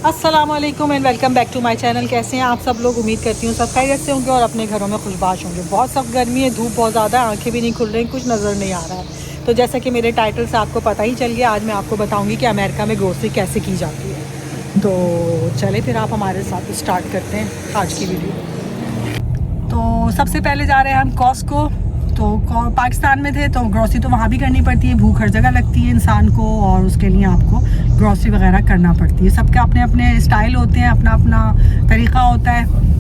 अस्सलामुअलैकुम and welcome back to my channel. कैसे हैं आप सब लोग? उम्मीद करती हूँ सब खैरियत से होंगे और अपने घरों में खुशबाश होंगे। बहुत सख्त गर्मी है, धूप बहुत ज़्यादा है, आंखें भी नहीं खुल रही, कुछ नज़र नहीं आ रहा है। तो जैसा कि मेरे टाइटल से आपको पता ही चल गया, आज मैं आपको बताऊँगी कि अमेरिका में ग्रोसरी कैसे की जाती है। तो चले फिर आप हमारे साथ स्टार्ट करते हैं आज की वीडियो। तो सबसे पहले जा रहे हैं हम कॉस्को। तो पाकिस्तान में थे तो ग्रॉसरी तो वहाँ भी करनी पड़ती है, भूख हर जगह लगती है इंसान को और उसके लिए आपको ग्रॉसरी वगैरह करना पड़ती है। सबके अपने अपने स्टाइल होते हैं, अपना अपना तरीक़ा होता है।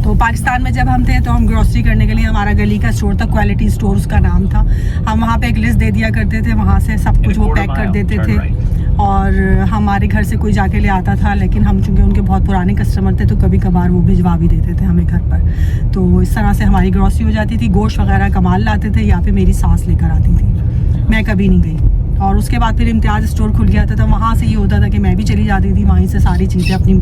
तो पाकिस्तान में जब हम थे तो हम ग्रॉसरी करने के लिए, हमारा गली का स्टोर था, क्वालिटी स्टोर उसका नाम था। हम वहाँ पे एक लिस्ट दे दिया करते थे, वहाँ से सब कुछ वो पैक कर देते थे और हमारे घर से कोई जाके ले आता था। लेकिन हम चूँकि उनके बहुत पुराने कस्टमर थे तो कभी कभार वो भिजवा भी देते थे हमें घर पर। तो इस तरह से हमारी ग्रॉसरी हो जाती थी। गोश्त वगैरह कमाल लाते थे या फिर मेरी सास लेकर आती थी, मैं कभी नहीं गई। और उसके बाद फिर इम्तियाज़ स्टोर खुल गया था, तो वहाँ से ये होता था कि मैं भी चली जाती थी, वहीं से सारी चीज़ें अपनी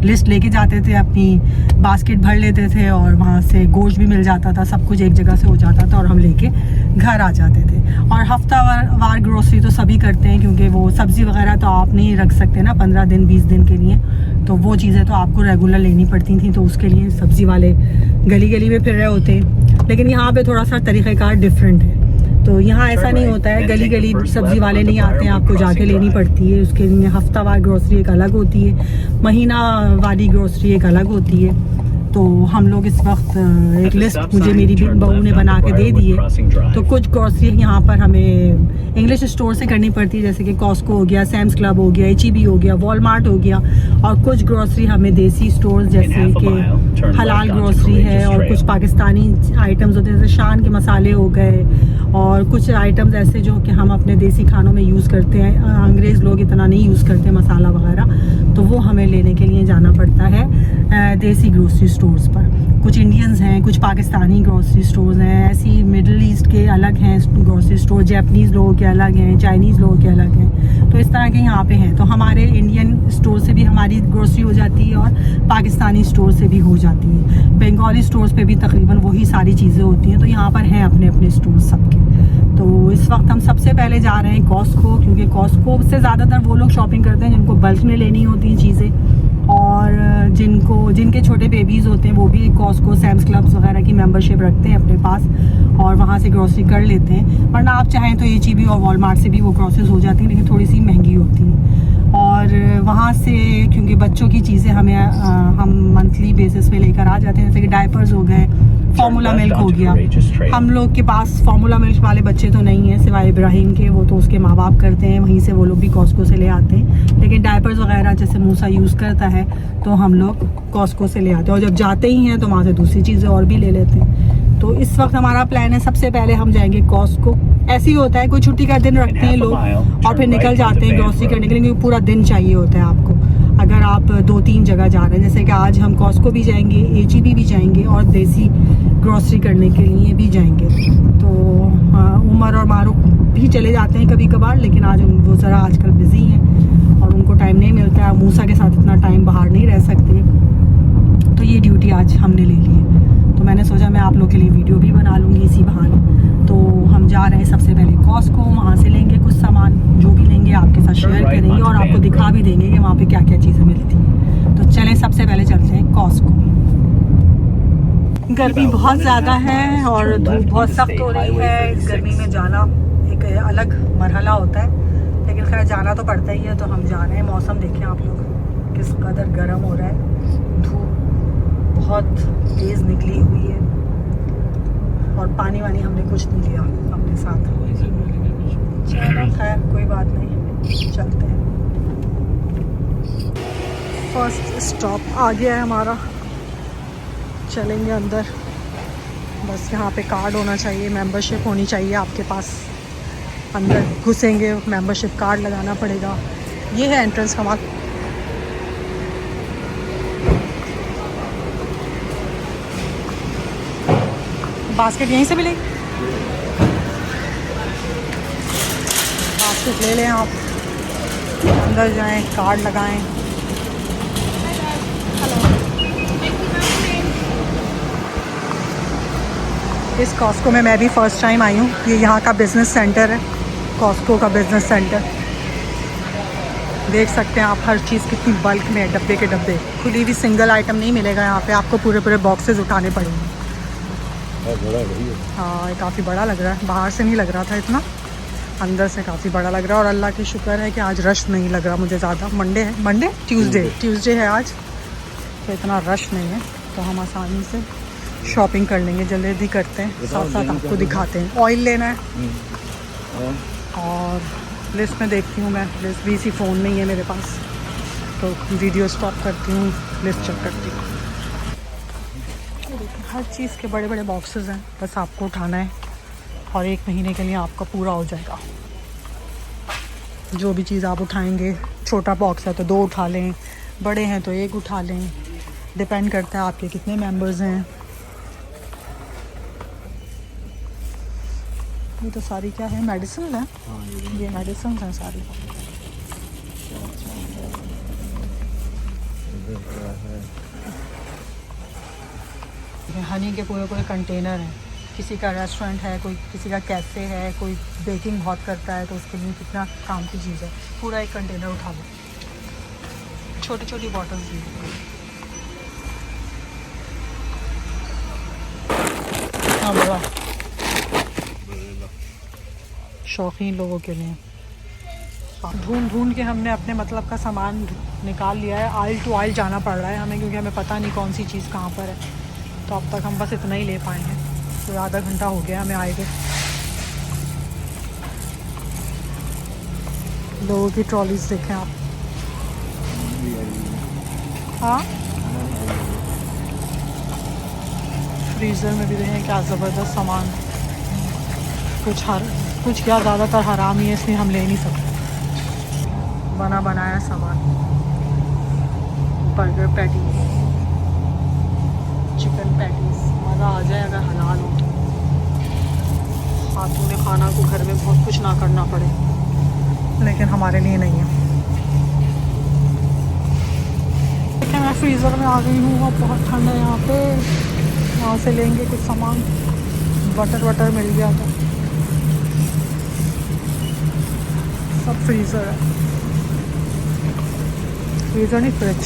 लिस्ट लेके जाते थे, अपनी बास्केट भर लेते थे और वहाँ से गोश्त भी मिल जाता था, सब कुछ एक जगह से हो जाता था और हम लेके घर आ जाते थे। और हफ्ता वार ग्रोसरी तो सभी करते हैं, क्योंकि वो सब्ज़ी वगैरह तो आप नहीं रख सकते ना 15 दिन 20 दिन के लिए, तो वो चीज़ें तो आपको रेगुलर लेनी पड़ती थी। तो उसके लिए सब्ज़ी वाले गली गली में फिर रहे होते हैं। लेकिन यहाँ पे थोड़ा सा तरीक़ाकार डिफरेंट है। तो यहाँ ऐसा नहीं होता है, गली गली सब्ज़ी वाले नहीं आते हैं, आपको जाके लेनी पड़ती है। उसके लिए हफ्तावार ग्रोसरी एक अलग होती है, महीना वाली ग्रोसरी एक अलग होती है। तो हम लोग इस वक्त एक लिस्ट मुझे मेरी बहू ने बना के दे दी है। तो कुछ ग्रोसरी यहाँ पर हमें इंग्लिश स्टोर से करनी पड़ती है, जैसे कि कॉस्को हो गया, सैम्स क्लब हो गया, HEB हो गया, वॉलमार्ट हो गया। और कुछ ग्रोसरी हमें देसी स्टोर जैसे कि हलाल ग्रोसरी है, और कुछ पाकिस्तानी आइटम्स होते हैं जैसे शान के मसाले हो गए, और कुछ आइटम्स ऐसे जो कि हम अपने देसी खानों में यूज़ करते हैं। अंग्रेज़ लोग इतना नहीं यूज़ करते मसाला वगैरह, तो वो हमें लेने के लिए जाना पड़ता है देसी ग्रोसरी स्टोर्स पर। कुछ इंडियंस हैं, कुछ पाकिस्तानी ग्रोसरी स्टोर्स हैं, ऐसी मिडल ईस्ट के अलग हैं ग्रोसरी स्टोर, जैपनीज़ लोगों के अलग हैं, चाइनीज़ लोगों के अलग हैं। तो इस तरह के यहाँ पे हैं। तो हमारे इंडियन स्टोर से भी हमारी ग्रोसरी हो जाती है और पाकिस्तानी स्टोर से भी हो जाती है। बंगाली स्टोर्स पे भी तकरीबन वही सारी चीज़ें होती हैं। तो यहाँ पर हैं अपने अपने स्टोर सबके। तो इस वक्त हम सबसे पहले जा रहे हैं कॉस्को, क्योंकि कॉस्को से ज़्यादातर वो लोग शॉपिंग करते हैं जिनको बल्क में लेनी होती हैं चीज़ें, और जिनके छोटे बेबीज़ होते हैं वो भी कॉस्को, सैम्स क्लब्स वगैरह की मेंबरशिप रखते हैं अपने पास और वहाँ से ग्रोसरी कर लेते हैं। वरना आप चाहें तो HEB और वॉलमार्ट से भी वो ग्रोसरीज हो जाती हैं, लेकिन थोड़ी सी महंगी होती हैं। और वहाँ से क्योंकि बच्चों की चीज़ें हम मंथली बेसिस पे लेकर आ जाते हैं, जैसे कि डायपर्स हो गए, फार्मूला मिल्क हो गया। हम लोग के पास फार्मूला मिल्क वाले बच्चे तो नहीं हैं सिवाय इब्राहिम के, वो तो उसके माँ बाप करते हैं, वहीं से वो लोग भी कॉस्को से ले आते हैं। लेकिन डायपर्स वगैरह जैसे मूसा यूज़ करता है तो हम लोग कॉस्को से ले आते हैं, और जब जाते ही हैं तो वहाँ से दूसरी चीज़ें और भी ले लेते हैं। तो इस वक्त हमारा प्लान है सबसे पहले हम जाएंगे कॉस्को। ऐसे ही होता है, कोई छुट्टी का दिन रखते हैं लोग और फिर निकल जाते हैं ग्रोसरी करने के लिए, क्योंकि पूरा दिन चाहिए होता है आपको अगर आप 2-3 जगह जा रहे हैं। जैसे कि आज हम कॉस्को भी जाएंगे, HEB भी जाएंगे और देसी ग्रोसरी करने के लिए भी जाएंगे। तो उमर और मारूफ भी चले जाते हैं कभी कभार, लेकिन आज वो ज़रा आजकल बिज़ी हैं और उनको टाइम नहीं मिलता है। मूसा के साथ इतना टाइम बाहर नहीं रह सकते, तो ये ड्यूटी आज हमने ले ली है। तो मैंने सोचा मैं आप लोग के लिए वीडियो भी बना लूँगी इसी बहाने। तो हम जा रहे हैं सबसे पहले कॉस्को, वहाँ से लेंगे कुछ सामान, जो भी लेंगे आपके साथ शेयर करेंगे और आपको दिखा भी देंगे कि वहाँ पे क्या क्या चीज़ें मिलती हैं। तो चलें सबसे पहले चलते हैं कॉस्को। गर्मी बहुत ज़्यादा है और धूप बहुत सख्त हो रही है। इस गर्मी में जाना एक अलग मरहला होता है, लेकिन खैर जाना तो पड़ता ही है। तो हम जा रहे हैं। मौसम देखें आप लोग किस कदर गर्म हो रहा है, धूप बहुत तेज़ निकली हुई है और पानी वानी हमने कुछ नहीं लिया अपने साथ। चलो खैर कोई बात नहीं, चलते हैं। फर्स्ट स्टॉप आ गया है हमारा, चलेंगे अंदर। बस यहाँ पे कार्ड होना चाहिए, मेंबरशिप होनी चाहिए आपके पास। अंदर घुसेंगे, मेंबरशिप कार्ड लगाना पड़ेगा। ये है एंट्रेंस कमाल। बास्केट यहीं से मिलेगी, बास्केट ले लें आप, अंदर जाएं, कार्ड लगाएं। इस कॉस्को में मैं भी फ़र्स्ट टाइम आई हूँ। ये यहाँ का बिज़नेस सेंटर है, कॉस्को का बिज़नेस सेंटर। देख सकते हैं आप, हर चीज़ कितनी बल्क में है, डब्बे के डब्बे। खुली हुई सिंगल आइटम नहीं मिलेगा यहाँ पे, आपको पूरे पूरे बॉक्सेस उठाने पड़ेंगे। हाँ, ये काफ़ी बड़ा लग रहा है, बाहर से नहीं लग रहा था इतना, अंदर से काफ़ी बड़ा लग रहा है। और अल्लाह की शुक्र है कि आज रश नहीं लग रहा मुझे ज़्यादा। मंडे ट्यूसडे है आज, तो इतना रश नहीं है, तो हम आसानी से शॉपिंग कर लेंगे। जल्दी करते हैं, साथ साथ आपको दिखाते हैं। ऑयल लेना है और लिस्ट में देखती हूँ मैं, लिस्ट भी इसी फ़ोन में ही है मेरे पास, तो वीडियो स्टॉप करती हूँ, लिस्ट चेक करती हूँ। हर चीज़ के बड़े बड़े बॉक्सेस हैं, बस आपको उठाना है और 1 महीने के लिए आपका पूरा हो जाएगा। जो भी चीज़ आप उठाएंगे, छोटा बॉक्स है तो 2 उठा लें, बड़े हैं तो 1 उठा लें, डिपेंड करता है आपके कितने मेंबर्स हैं। ये तो सारी क्या है, मेडिसिन है। ये मेडिसिन हैं सारी। हनी के पूरे पूरे कंटेनर हैं। किसी का रेस्टोरेंट है, कोई किसी का कैफ़े है, कोई बेकिंग बहुत करता है, तो उसके लिए कितना काम की चीज़ है। पूरा 1 कंटेनर उठा लो, छोटी छोटी बॉटल्स भी। हाँ, बड़ा शौकीन लोगों के लिए। ढूंढ के हमने अपने मतलब का सामान निकाल लिया है। आइल टू आइल जाना पड़ रहा है हमें, क्योंकि हमें पता नहीं कौन सी चीज़ कहाँ पर है। तो अब तक हम बस इतना ही ले पाए हैं, तो आधा घंटा हो गया हमें आए हुए। लोगों की ट्रॉलीज देखें आप। हाँ, फ्रीज़र में भी देखें क्या ज़बरदस्त सामान। कुछ क्या, ज़्यादातर हराम ही है, इसलिए हम ले नहीं सकते। बना बनाया सामान, बर्गर पैटीज, चिकन पैटीज, मज़ा आ जाए अगर हलाल हो तो। खातून खाना को घर में बहुत कुछ ना करना पड़े, लेकिन हमारे लिए नहीं है। देखिए मैं फ्रीज़र में आ गई हूँ, अब बहुत ठंड है यहाँ पे। यहाँ से लेंगे कुछ सामान, बटर मिल गया था, सब फ्रीज़र है। फ्रीज़र नहीं, फ्रिज।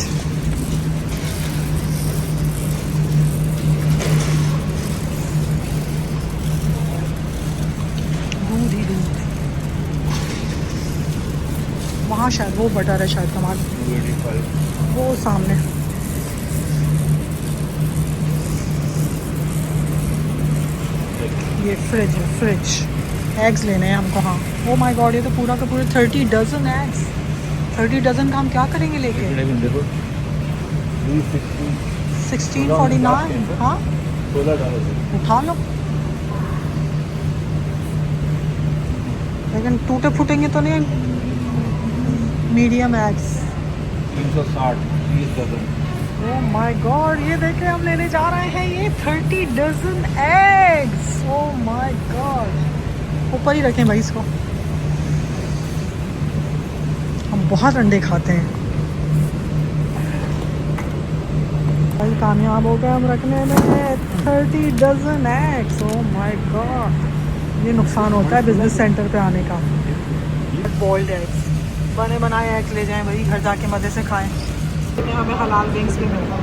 दूध ही दूध। वहाँ शायद वो बटर है, शायद कमाल, वो सामने। ये फ्रिज है, फ्रिज। एग्स लेने हैं हमको। हाँ, ओ माय गॉड, ये तो पूरा का पूरा 30 डजन एग्स। 30 डजन का हम क्या करेंगे लेके? 1649। हाँ, उठा लो, लेकिन टूटे फूटेंगे तो नहीं? Medium eggs 360 30 dozen. Oh my god, ये देखें हम लेने जा रहे हैं ये 30 dozen eggs. Oh my god, ऊपर ही रखें भाई इसको, हम बहुत अंडे खाते हैं भाई। कामयाब हो गए हम रखने में 30 dozen eggs. Oh my god, ये नुकसान होता है बिजनेस सेंटर पे आने का। बॉइल्ड एग्स, बने बनाए एग्स ले जाएं भाई, घर जाके मज़े से खाएं। हमें हलाल विंग्स भी मिलता है।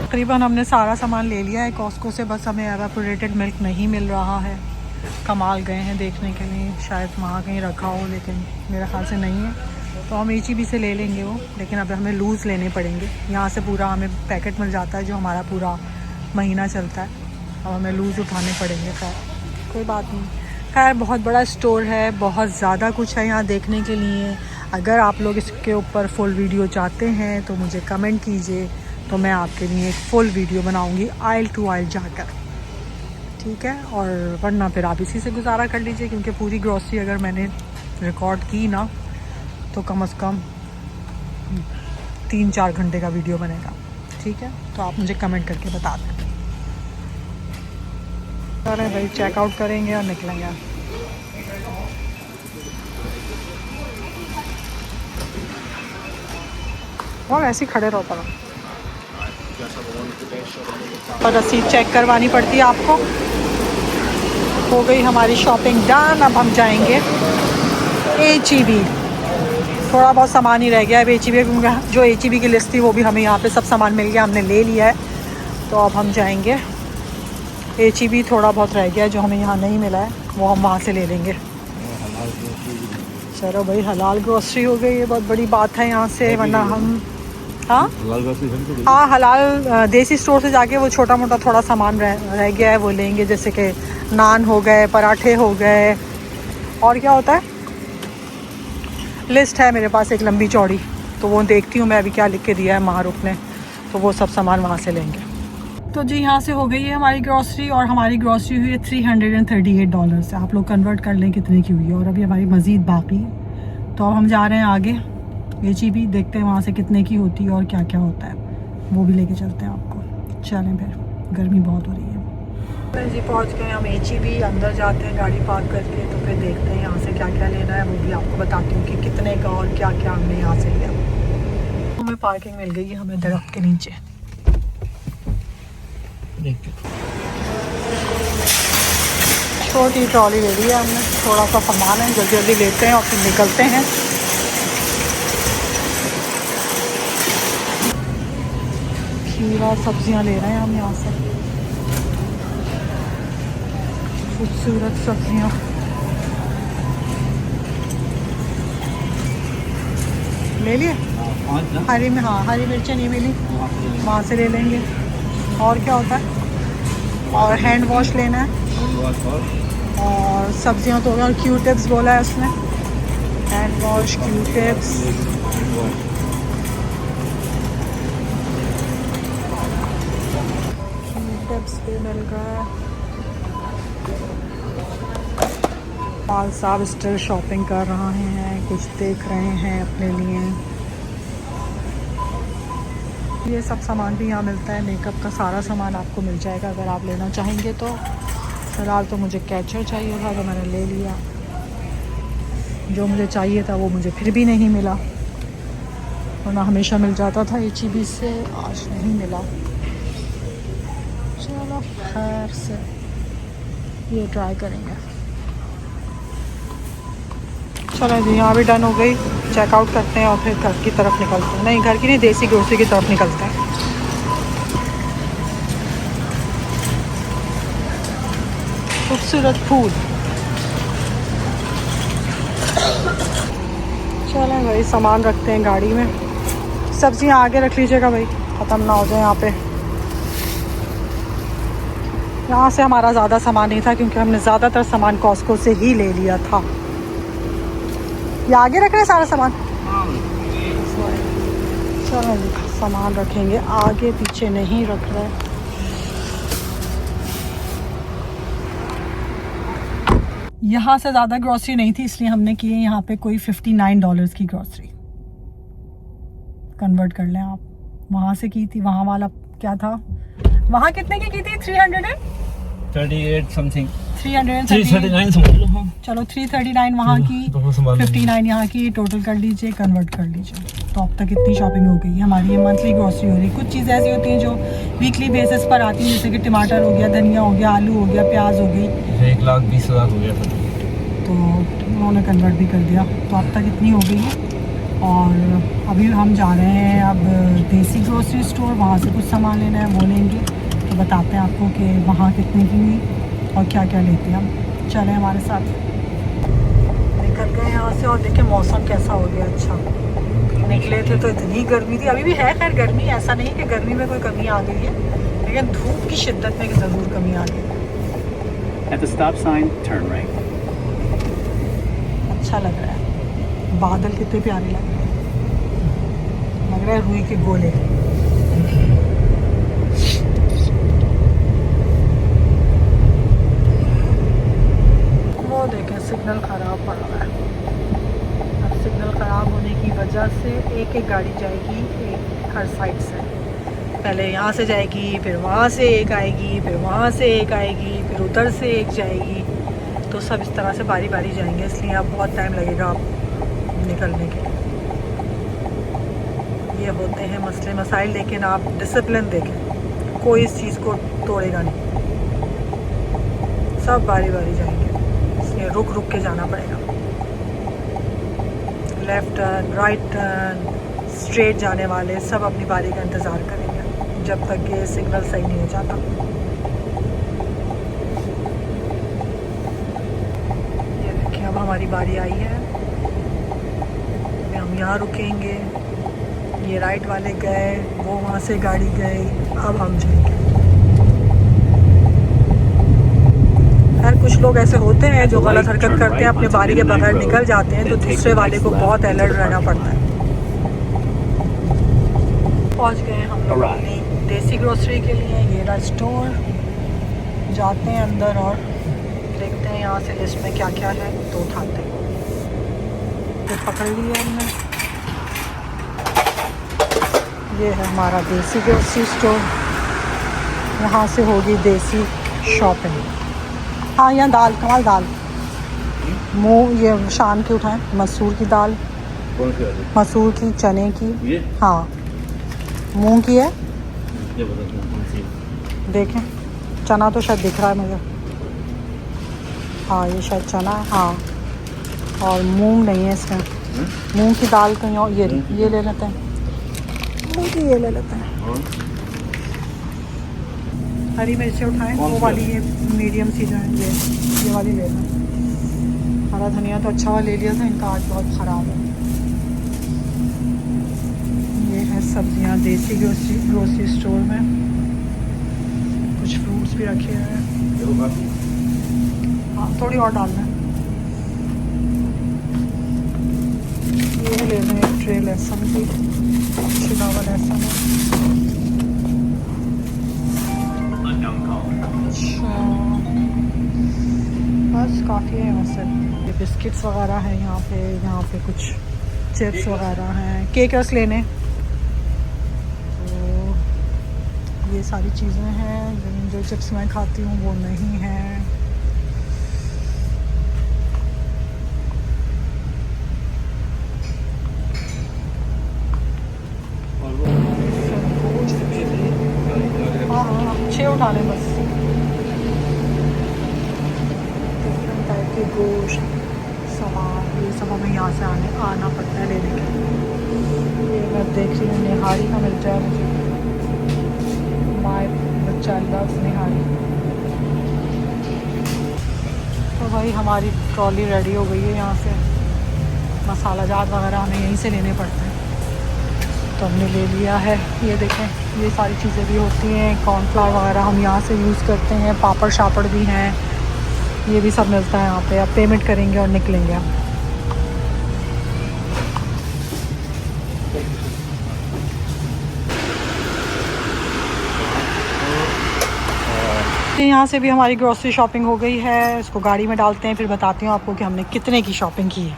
तकरीबन हमने सारा सामान ले लिया है कॉस्को से, बस हमें एवापोरेटेड मिल्क नहीं मिल रहा है। कमाल गए हैं देखने के लिए, शायद वहाँ कहीं रखा हो, लेकिन मेरे ख्याल से नहीं है, तो हम HEB से ले लेंगे वो। लेकिन अब हमें लूज़ लेने पड़ेंगे, यहाँ से पूरा हमें पैकेट मिल जाता है जो हमारा पूरा महीना चलता है। अब हमें लूज़ उठाने पड़ेंगे। खैर कोई बात नहीं। खैर बहुत बड़ा स्टोर है, बहुत ज़्यादा कुछ है यहाँ देखने के लिए। अगर आप लोग इसके ऊपर फुल वीडियो चाहते हैं तो मुझे कमेंट कीजिए, तो मैं आपके लिए एक फुल वीडियो बनाऊंगी आइल टू आइल जाकर, ठीक है? और वरना फिर आप इसी से गुजारा कर लीजिए, क्योंकि पूरी ग्रॉसरी अगर मैंने रिकॉर्ड की ना तो कम से कम 3-4 घंटे का वीडियो बनेगा, ठीक है? तो आप मुझे कमेंट करके बता दें। अरे भाई, चेकआउट करेंगे और निकलेंगे। और ऐसे ही खड़े रहो पर रसीद चेक करवानी पड़ती है आपको। हो गई हमारी शॉपिंग डन, अब हम जाएंगे HEB। थोड़ा बहुत सामान ही रह गया है HEB, क्योंकि जो HEB की लिस्ट थी वो भी हमें यहाँ पे सब सामान मिल गया, हमने ले लिया है। तो अब हम जाएंगे HEB, थोड़ा बहुत रह गया है जो हमें यहाँ नहीं मिला है, वो हम वहाँ से ले लेंगे। चलो भाई, हलाल ग्रोसरी हो गई, ये बहुत बड़ी बात है यहाँ से, वरना हम हाँ हलाल देसी स्टोर से जाके वो छोटा मोटा थोड़ा सामान रह गया है वो लेंगे, जैसे कि नान हो गए, पराठे हो गए, और क्या होता है, लिस्ट है मेरे पास एक लंबी चौड़ी, तो वो देखती हूँ मैं अभी क्या लिख के दिया है मारूफ ने, तो वो सब सामान वहाँ से लेंगे। तो जी यहाँ से हो गई है हमारी ग्रॉसरी, और हमारी ग्रॉसरी हुई है $338 से। आप लोग कन्वर्ट कर लें कितने की हुई है, और अभी हमारी मज़ीद बाकी है। तो अब हम जा रहे हैं आगे HEB, देखते हैं वहाँ से कितने की होती है और क्या क्या होता है, वो भी लेके चलते हैं आपको। चलें फिर, गर्मी बहुत हो रही है जी। पहुँच गए हम HEB, अंदर जाते हैं गाड़ी पार्क करके, तो फिर देखते हैं यहाँ से क्या क्या लेना है, वो भी आपको बताती हूँ कि कितने का और क्या क्या हमने यहाँ से लिया। हमें पार्किंग मिल गई है, हमें दरख्त के नीचे। छोटी ट्रॉली ले ली है हमने, थोड़ा सा सामान है, जल्दी जल्दी लेते हैं और फिर निकलते हैं। खीरा सब्जियां ले रहे हैं हम यहाँ से, खूबसूरत सब्जियां। ले लिए हरी में, हाँ हरी मिर्चें नहीं मिली, वहाँ से ले लेंगे। और क्या होता है, और हैंड वॉश लेना है, और सब्जियां तो हो गया, और क्यू टिप्स बोला है उसने, hand wash, Q tips. Tips भी मिल गया। पाल साहब स्टिल शॉपिंग कर रहे हैं, कुछ देख रहे हैं अपने लिए। ये सब सामान भी यहाँ मिलता है, मेकअप का सारा सामान आपको मिल जाएगा अगर आप लेना चाहेंगे तो। फ़िलहाल तो मुझे कैचर चाहिए था, तो मैंने ले लिया। जो मुझे चाहिए था वो मुझे फिर भी नहीं मिला, वरना हमेशा मिल जाता था HEB से, आज नहीं मिला। चलो खैर से ये ट्राई करेंगे। चलो जी, यहाँ भी डन हो गई, चेकआउट करते हैं और फिर घर की तरफ निकलते हैं। नहीं, घर की नहीं, देसी ग्रोसरी की तरफ निकलते हैं। खूबसूरत फूल। चलें भाई, सामान रखते हैं गाड़ी में। सब्जियां आगे रख लीजिएगा भाई, ख़त्म ना हो जाए यहाँ पे। यहाँ से हमारा ज़्यादा सामान नहीं था, क्योंकि हमने ज़्यादातर सामान कॉस्को से ही ले लिया था। ये आगे रख रहे हैं सारा सामान। चलो सामान रखेंगे आगे, पीछे नहीं रख रहे। यहाँ से ज़्यादा ग्रॉसरी नहीं थी, इसलिए हमने की है यहाँ पे कोई $59 की ग्रॉसरी। कन्वर्ट कर लें आप, वहाँ से की थी, वहाँ वाला क्या था, वहाँ कितने की थी? 338 समथिंग, 339 समझ लो। हाँ चलो 339 वहाँ की, 59 यहाँ की, टोटल कर लीजिए, कन्वर्ट कर लीजिए। तो अब तक इतनी शॉपिंग हो गई हमारी। ये मंथली ग्रॉसरी हो रही है। कुछ चीज़ें ऐसी होती हैं जो वीकली बेसिस पर आती हैं, जैसे कि टमाटर हो गया, धनिया हो गया, आलू हो गया, प्याज हो गई। 1,20,000 हो गया था, तो उन्होंने कन्वर्ट भी कर दिया। तो अब तक इतनी हो गई है। और अभी हम जा रहे हैं अब देसी ग्रोसरी स्टोर, वहाँ से कुछ सामान लेना है, वो लेंगे। तो बताते हैं आपको कि वहाँ कितने की हुई और क्या क्या लेते हैं हम। चलें हमारे साथ। निकल गए यहाँ से, और देखें मौसम कैसा हो गया। अच्छा, निकले थे तो इतनी गर्मी थी, अभी भी है खैर गर्मी, ऐसा नहीं कि गर्मी में कोई कमी आ गई है, लेकिन धूप की शिद्दत में ज़रूर कमी आ गई है। At the stop sign, turn right. अच्छा लग रहा है, बादल कितने प्यारे लग रहा है रुई के गोले। वो देखें सिग्नल ख़राब पड़ रहा है। अब सिग्नल ख़राब होने की वजह से एक एक गाड़ी जाएगी, एक हर साइड से। पहले यहाँ से जाएगी, फिर वहाँ से एक आएगी, फिर वहाँ से एक आएगी, फिर उधर से एक जाएगी। तो सब इस तरह से बारी बारी जाएंगे, इसलिए अब बहुत टाइम लगेगा आप निकलने के। ये होते हैं मसले मसाइल, लेकिन आप डिसिप्लिन देखें, कोई इस चीज़ को तोड़ेगा नहीं, सब बारी बारी जाएंगे, इसलिए रुक रुक के जाना पड़ेगा। Left turn, right turn, straight जाने वाले सब अपनी बारी का इंतज़ार करेंगे जब तक ये सिग्नल सही नहीं हो जाता। ये देखिए अब हमारी बारी आई है, हम यहाँ रुकेंगे। ये राइट वाले गए, वो वहाँ से गाड़ी गई, अब हम जाएंगे। यार कुछ लोग ऐसे होते हैं जो गलत हरकत करते हैं, अपने बारी के बगैर निकल जाते हैं, तो दूसरे वाले को बहुत अलर्ट रहना पड़ता है। पहुंच गए हम लोग अपनी देसी ग्रोसरी के लिए। ये रहा स्टोर, जाते हैं अंदर और देखते हैं यहाँ से लिस्ट में क्या क्या है तो उठाते हैं। तो पकड़ लिया हमने, ये है हमारा देसी ग्रोसरी स्टोर। यहाँ से होगी देसी शॉपिंग। हाँ यहाँ दाल, कमाल दाल, मूँग, ये शाम की उठाएं, मसूर की दाल, कौन सी वाली? मसूर की, चने की, ये? हाँ मूंग की है। ये बता कौन सी? देखें चना तो शायद दिख रहा है मुझे, हाँ ये शायद चना है, हाँ। और मूंग नहीं है इसमें, मूंग की दाल कहीं और। ये ले लेते हैं, मूंग की ये ले लेते हैं। हरी मिर्ची उठाएं, वो वाली ये मीडियम सी जो है, ये वाली ले लें। हरा धनिया तो अच्छा वाला ले लिया था, इनका आज बहुत ख़राब है। ये है सब्जियां देसी ग्रोसरी स्टोर में, कुछ फ्रूट्स भी रखे हुए हैं। हाँ थोड़ी और डालना है। ये ले लें एक ट्रे लहसुन की, छिला हुआ लहसुन है। अच्छा बस काफ़ी है यहाँ से। ये बिस्किट्स वगैरह हैं यहाँ पे कुछ चिप्स वगैरह हैं, केकर्स लेने, तो ये सारी चीज़ें हैं। जो चिप्स मैं खाती हूँ वो नहीं है। हाँ 6 उठा लें बस। डिफरेंट टाइप के गोश्त, सामान, ये सब हमें यहाँ से आना पड़ता है लेने के लिए। ये मैं देख रही हूँ निहारी का मिल जाए मुझे, माय बच्चा लव्स निहारी। तो भाई हमारी ट्रॉली रेडी हो गई है। यहाँ से मसाला जात वगैरह हमें यहीं से लेने पड़ते हैं, तो हमने ले लिया है। ये देखें ये सारी चीज़ें भी होती हैं, कॉर्नफ्लावर वगैरह हम यहाँ से यूज़ करते हैं, पापड़ शापड़ भी हैं, ये भी सब मिलता है यहाँ पे। अब पेमेंट करेंगे और निकलेंगे हम। यहाँ से भी हमारी ग्रोसरी शॉपिंग हो गई है। इसको गाड़ी में डालते हैं, फिर बताती हूँ आपको कि हमने कितने की शॉपिंग की है।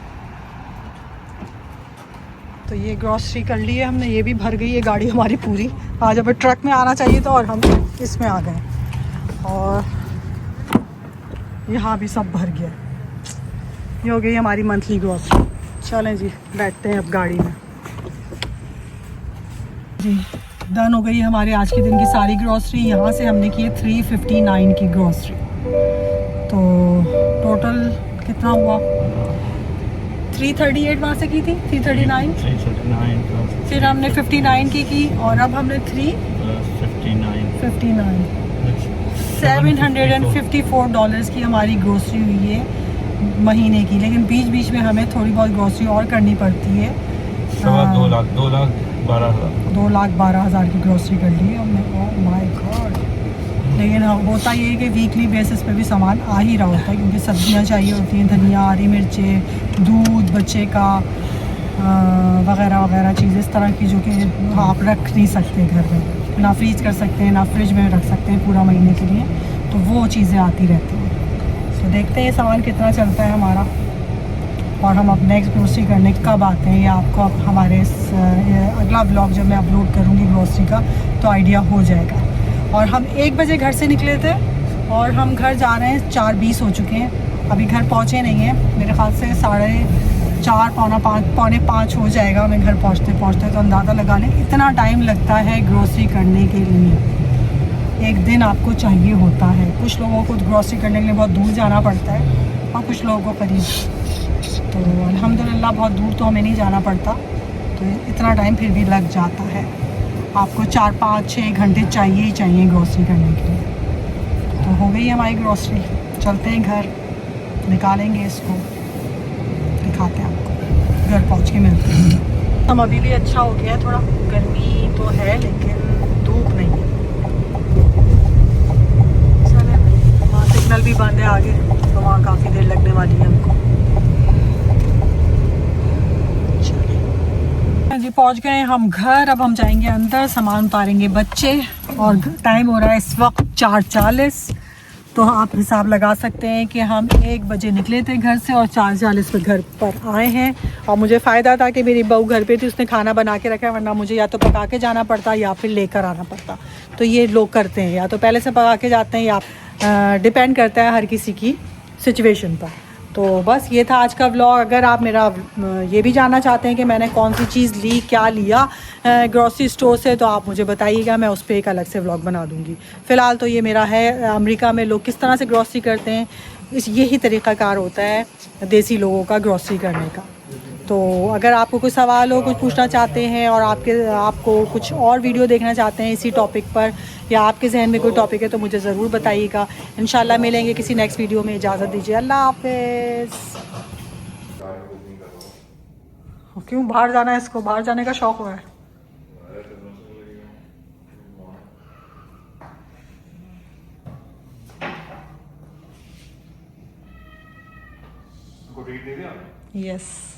तो ये ग्रोसरी कर ली है हमने, ये भी भर गई है गाड़ी हमारी पूरी। आज अब ट्रक में आना चाहिए था और हम इसमें आ गए, और यहाँ भी सब भर गया। ये हो गई हमारी मंथली ग्रोसरी। चलें जी बैठते हैं अब गाड़ी में। जी डन हो गई हमारे आज के दिन की सारी ग्रोसरी। यहाँ से हमने की है 359 की ग्रोसरी। तो टोटल कितना हुआ? 338 वहाँ से की थी, 339, फिर हमने 59 की और अब हमने 359 $754 की हमारी ग्रोसरी हुई है महीने की। लेकिन बीच बीच में हमें थोड़ी बहुत ग्रोसरी और करनी पड़ती है। 2,12,000 की ग्रोसरी कर ली है हमने। ओह माय गॉड। लेकिन होता ये है कि वीकली बेसिस पे भी सामान आ ही रहा होता है, क्योंकि सब्जियां चाहिए होती हैं, धनिया, हरी मिर्चें, दूध बच्चे का वगैरह वगैरह चीज़ें इस तरह की जो कि आप रख नहीं सकते घर में, ना फ्रीज कर सकते हैं ना फ्रिज में रख सकते हैं पूरा महीने के लिए, तो वो चीज़ें आती रहती हैं। तो देखते हैं सामान कितना चलता है हमारा, और हम अब नेक्स्ट ग्रोसरी करने कब आते हैं ये आपको अब हमारे अगला ब्लॉग जब मैं अपलोड करूँगी ग्रोसरी का तो आइडिया हो जाएगा। और हम 1 बजे घर से निकले थे और हम घर जा रहे हैं 4:20 हो चुके हैं, अभी घर पहुँचे नहीं हैं। मेरे ख्याल से 4:30 पौने 5 हो जाएगा हमें घर पहुँचते। तो अंदाज़ा लगा लें इतना टाइम लगता है ग्रोसरी करने के लिए, एक दिन आपको चाहिए होता है। कुछ लोगों को ग्रोसरी करने के लिए बहुत दूर जाना पड़ता है और कुछ लोगों को करीब। तो अल्हम्दुलिल्लाह बहुत दूर तो हमें नहीं जाना पड़ता, तो इतना टाइम फिर भी लग जाता है। आपको 4, 5, 6 घंटे चाहिए ही चाहिए ग्रॉसरी करने के लिए। तो हो गई हमारी ग्रॉसरी, चलते हैं घर, निकालेंगे इसको, दिखाते हैं आपको, घर पहुंच के मिलते हैं। हम अभी भी अच्छा हो गया है, थोड़ा गर्मी तो है लेकिन धूप नहीं है। चले भाई, वहाँ सिग्नल भी बंद है आगे, तो वहाँ काफ़ी देर लगने वाली है हमको। जी पहुँच गए हम घर, अब हम जाएंगे अंदर, सामान उतारेंगे बच्चे, और टाइम हो रहा है इस वक्त 4:40। तो आप हिसाब लगा सकते हैं कि हम 1 बजे निकले थे घर से और 4:40 पे घर पर आए हैं। और मुझे फ़ायदा था कि मेरी बहू घर पे थी, उसने खाना बना के रखा है, वरना मुझे या तो पका के जाना पड़ता या फिर लेकर आना पड़ता। तो ये लोग करते हैं, या तो पहले से पका के जाते हैं या डिपेंड करता है हर किसी की सिचुएशन पर। तो बस ये था आज का व्लॉग। अगर आप मेरा ये भी जानना चाहते हैं कि मैंने कौन सी चीज़ ली, क्या लिया ग्रॉसरी स्टोर से, तो आप मुझे बताइएगा, मैं उस पर एक अलग से व्लॉग बना दूँगी। फ़िलहाल तो ये मेरा है, अमेरिका में लोग किस तरह से ग्रॉसरी करते हैं, यही तरीक़ाकार होता है देसी लोगों का ग्रॉसरी करने का। तो अगर आपको कोई सवाल हो, कुछ पूछना चाहते हैं, और आपको कुछ और वीडियो देखना चाहते हैं इसी टॉपिक पर, या आपके जहन में कोई टॉपिक है, तो मुझे ज़रूर बताइएगा। इंशाल्लाह मिलेंगे किसी नेक्स्ट वीडियो में। इजाज़त दीजिए, अल्लाह हाफ़िज़। क्यों बाहर जाना है, इसको बाहर जाने का शौक़ हुआ है। यस।